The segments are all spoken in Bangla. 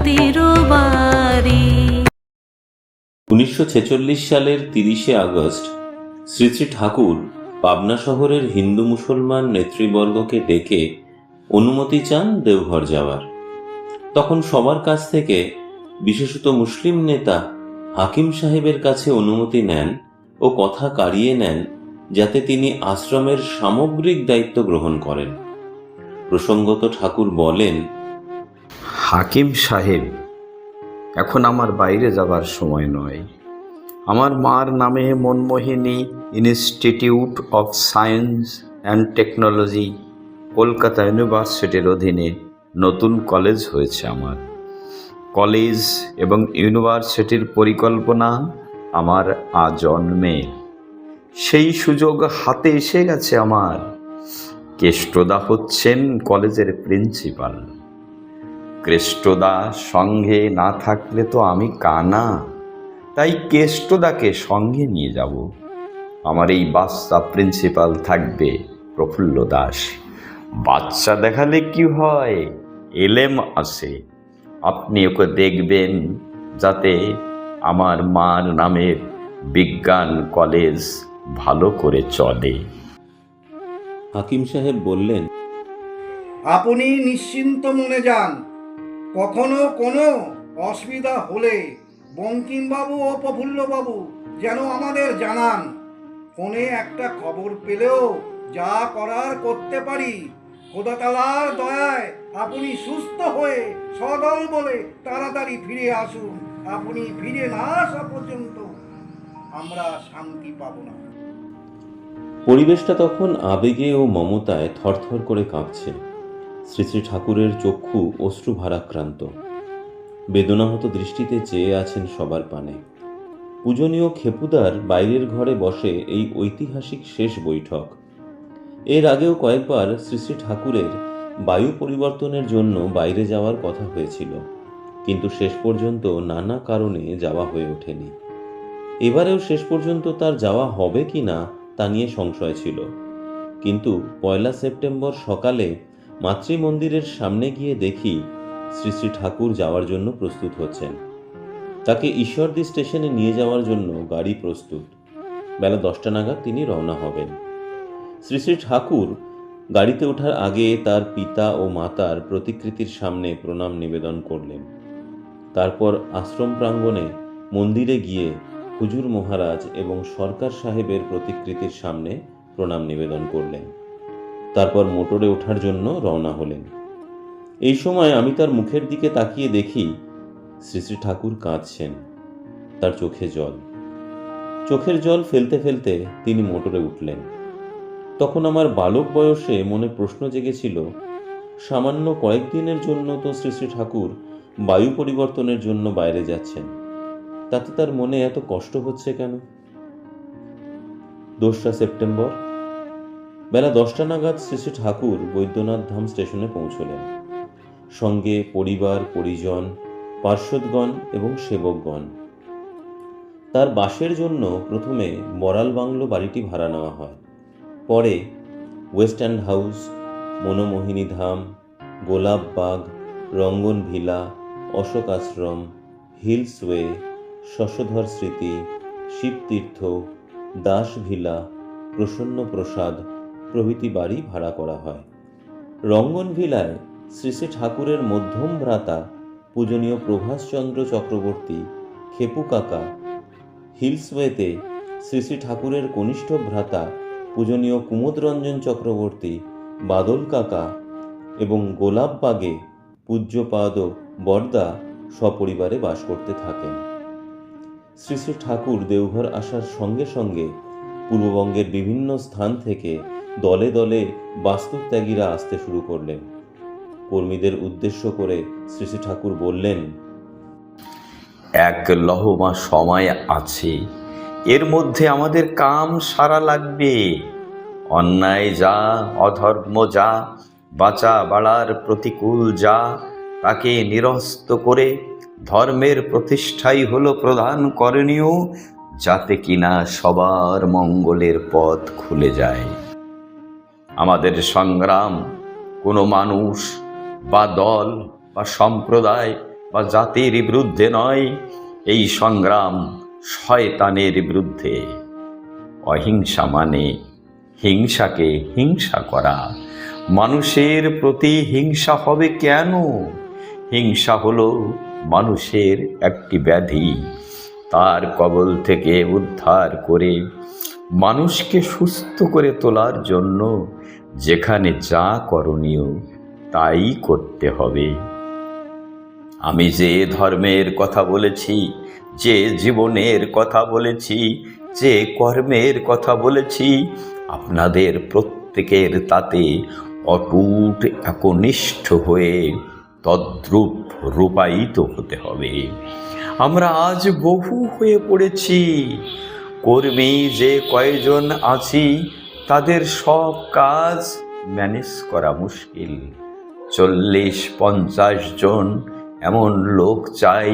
শান্তির বাড়ি। 1946 সালের 30শে আগস্ট শ্রী শ্রী ঠাকুর পাবনা শহরের হিন্দু মুসলমান নেতৃবর্গকে ডেকে অনুমতি চান দেওঘর যাওয়ার। তখন সবার কাছ থেকে, বিশেষত মুসলিম নেতা হাকিম সাহেবের কাছে অনুমতি নেন ও কথা কাড়িয়ে নেন যাতে তিনি আশ্রমের সামগ্রিক দায়িত্ব গ্রহণ করেন। প্রসঙ্গত ঠাকুর বলেন, হাকিম সাহেব, এখন আমার বাইরে যাবার সময় নয়। আমার মার নামে Manmohini institute of science and technology Kolkata ইউনিভার্সিটির অধীনে নতুন কলেজ হয়েছে। আমার কলেজ এবং ইউনিভার্সিটির পরিকল্পনা আমার আজন্মে। সেই সুযোগ হাতে এসে গেছে আমার। কেষ্টদা হচ্ছেন কলেজের প্রিন্সিপাল। কেষ্টদা সঙ্গে না থাকলে তো আমি কানা, তাই কেষ্টদাকে সঙ্গে নিয়ে যাব। আমার এই বাচ্চা প্রিন্সিপাল থাকবে প্রফুল্ল দাস। বাচ্চা দেখালে কি হয়, এলেম আসে। আপনি ওকে দেখবেন যাতে আমার মার নামের বিজ্ঞান কলেজ ভালো করে চলে। হাকিম সাহেব বললেন, আপনি নিশ্চিন্ত মনে যান। কখনো কোনো অসুবিধা হলে বঙ্কিমবাবু ও প্রফুল্লবাবু যেন আমাদের জানান। ফোনে একটা খবর পেলেও যা করার করতে পারি। খোদা তাআলার দয়ায় আপনি সুস্থ হয়ে সদল বলে তাড়াতাড়ি ফিরে আসুন। আপনি ফিরে না আসা পর্যন্ত আমরা শান্তি পাব না। পরিবেশটা তখন আবেগে ও মমতায় থরথর করে কাঁপছে। শ্রী শ্রী ঠাকুরের চক্ষু অশ্রু ভারাক্রান্ত, বেদনাহত দৃষ্টিতে চেয়ে আছেন সবার পানে। পূজনীয় খেপুদার বাইরের ঘরে বসে এই ঐতিহাসিক শেষ বৈঠক। এর আগেও কয়েকবার শ্রী শ্রী ঠাকুরের বায়ু পরিবর্তনের জন্য বাইরে যাওয়ার কথা হয়েছিল, কিন্তু শেষ পর্যন্ত নানা কারণে যাওয়া হয়ে ওঠেনি। এবারেও শেষ পর্যন্ত তার যাওয়া হবে কি না তা নিয়ে সংশয় ছিল। কিন্তু 1 সেপ্টেম্বর সকালে মাতৃমন্দিরের সামনে গিয়ে দেখি শ্রী শ্রী ঠাকুর যাওয়ার জন্য প্রস্তুত হচ্ছেন। তাকে ঈশ্বরদী স্টেশনে নিয়ে যাওয়ার জন্য গাড়ি প্রস্তুত। বেলা 10টা নাগাদ তিনি রওনা হবেন। শ্রী শ্রী ঠাকুর গাড়িতে ওঠার আগে তার পিতা ও মাতার প্রতিকৃতির সামনে প্রণাম নিবেদন করলেন। তারপর আশ্রম প্রাঙ্গণে মন্দিরে গিয়ে হুজুর মহারাজ এবং সরকার সাহেবের প্রতিকৃতির সামনে প্রণাম নিবেদন করলেন। তারপর মোটরে ওঠার জন্য রওনা হলেন। এই সময় আমি তার মুখের দিকে তাকিয়ে দেখি শ্রী শ্রী ঠাকুর কাঁদছেন। তার চোখের জল ফেলতে ফেলতে তিনি মোটরে উঠলেন। তখন আমার বালক বয়সে মনে প্রশ্ন জেগেছিল, সামান্য কয়েকদিনের জন্য তো শ্রী শ্রী ঠাকুর বায়ু পরিবর্তনের জন্য বাইরে যাচ্ছেন, তাতে তার মনে এত কষ্ট হচ্ছে কেন? 2 সেপ্টেম্বর বেলা 10টা নাগাদ শ্রী শ্রী ঠাকুর বৈদ্যনাথ ধাম স্টেশনে পৌঁছলেন। সঙ্গে পরিবার, পরিজন, পার্ষদগণ এবং সেবকগণ। তার বাসের জন্য প্রথমে বড়াল বাংলো বাড়িটি ভাড়া নেওয়া হয়। পরে West End House, Monomohini Dham, Golapbag, Rangan villa, Ashok Ashram, Hillsway, Shashadhar Smriti, Shivtirtha, Das villa, প্রসন্ন প্রসাদ প্রভৃতি বাড়ি ভাড়া করা হয়। রঙ্গন ভিলায় শ্রী শ্রী ঠাকুরের মধ্যম ভ্রাতা পূজনীয় প্রভাসচন্দ্র চক্রবর্তী, খেপু কাকা, হিলসওয়েতে শ্রী শ্রী ঠাকুরের কনিষ্ঠ ভ্রাতা পূজনীয় কুমুদরঞ্জন চক্রবর্তী, বাদল কাকা এবং গোলাপবাগে পূজ্যপাদ বরদা সপরিবারে বাস করতে থাকেন। শ্রী শ্রী ঠাকুর দেওঘর আসার সঙ্গে সঙ্গে পূর্ববঙ্গের বিভিন্ন স্থান থেকে দলে দলে বাস্তুত্যাগীরা আসতে শুরু করলেন। কর্মীদের উদ্দেশ্য করে শ্রী শ্রী ঠাকুর বললেন, 1 লহমা সময় আছে, এর মধ্যে আমাদের কাম সারা লাগবে। অন্যায় যা, অধর্ম যা, বাঁচা বাড়ার প্রতিকূল যা, তাকে নিরস্ত করে ধর্মের প্রতিষ্ঠাই হলো প্রধান করণীয়, যাতে কিনা সবার মঙ্গলের পথ খুলে যায়। আমাদের সংগ্রাম কোনো মানুষ বা দল বা সম্প্রদায় বা জাতির বিরুদ্ধে নয়, এই সংগ্রাম শয়তানের বিরুদ্ধে। অহিংসা মানে হিংসাকে হিংসা করা। মানুষের প্রতি হিংসা হবে কেন? হিংসা হলো মানুষের একটি ব্যাধি। তার কবল থেকে উদ্ধার করে মানুষকে সুস্থ করে তোলার জন্য যেখানে যা করণীয় তাই করতে হবে। আমি যে ধর্মের কথা বলেছি, যে জীবনের কথা বলেছি, যে কর্মের কথা বলেছি, আপনাদের প্রত্যেকের তাতে অটুট একনিষ্ঠ হয়ে তদ্রূপ রূপায়িত হতে হবে। আমরা আজ বহু হয়ে পড়েছি। কর্মী যে কয়জন আছি তাদের সব কাজ ম্যানেজ করা মুশকিল। 40-50 জন এমন লোক চাই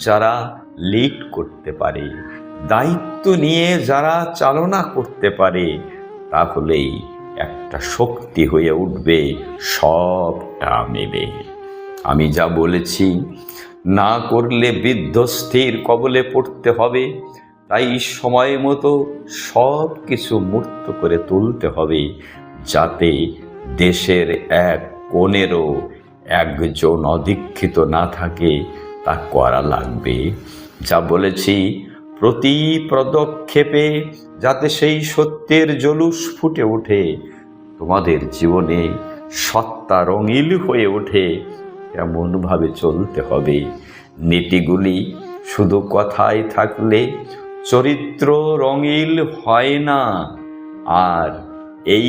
যারা লিড করতে পারে, দায়িত্ব নিয়ে যারা চালনা করতে পারে। তাহলেই একটা শক্তি হয়ে উঠবে সবটা মিলে। আমি যা বলেছি না করলে বিধ্বস্তির কবলে পড়তে হবে। তাই সময় মতো সব কিছু মূর্ত করে তুলতে হবে, যাতে দেশের এক কোণেরও একজন অদীক্ষিত না থাকে। তা করা লাগবে। যা বলেছি প্রতি পদক্ষেপে যাতে সেই সত্যের জলুস ফুটে ওঠে, তোমাদের জীবনে সত্তা রঙিন হয়ে ওঠে, এমনভাবে চলতে হবে। নীতিগুলি শুধু কথায় থাকলে চরিত্র রঙিন হয় না, আর এই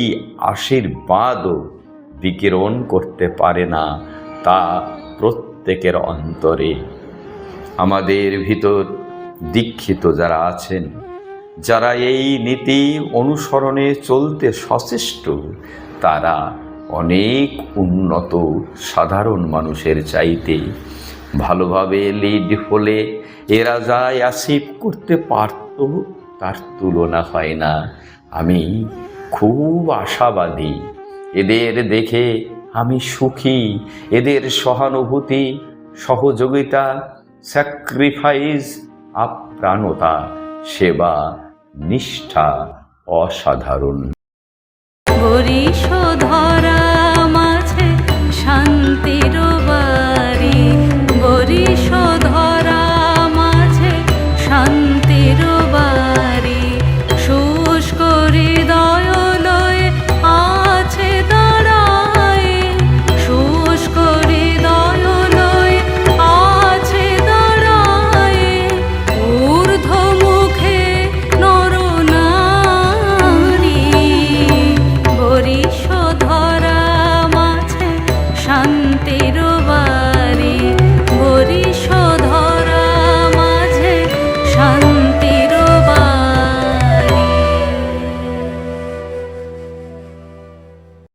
আশীর্বাদও বিকিরণ করতে পারে না তা প্রত্যেকের অন্তরে। আমাদের ভিতর দীক্ষিত যারা আছেন, যারা এই নীতি অনুসরণে চলতে সচেষ্ট, তারা অনেক উন্নত সাধারণ মানুষের চাইতে ভালোভাবে লিড হলে এরা যা অ্যাচিভ করতে পারত তার তুলনা হয় না। আমি খুব আশাবাদী। এদের দেখে আমি সুখী। এদের সহানুভূতি, সহযোগিতা, স্যাক্রিফাইস, আপ্রাণতা, সেবা, নিষ্ঠা অসাধারণ। বরিশাল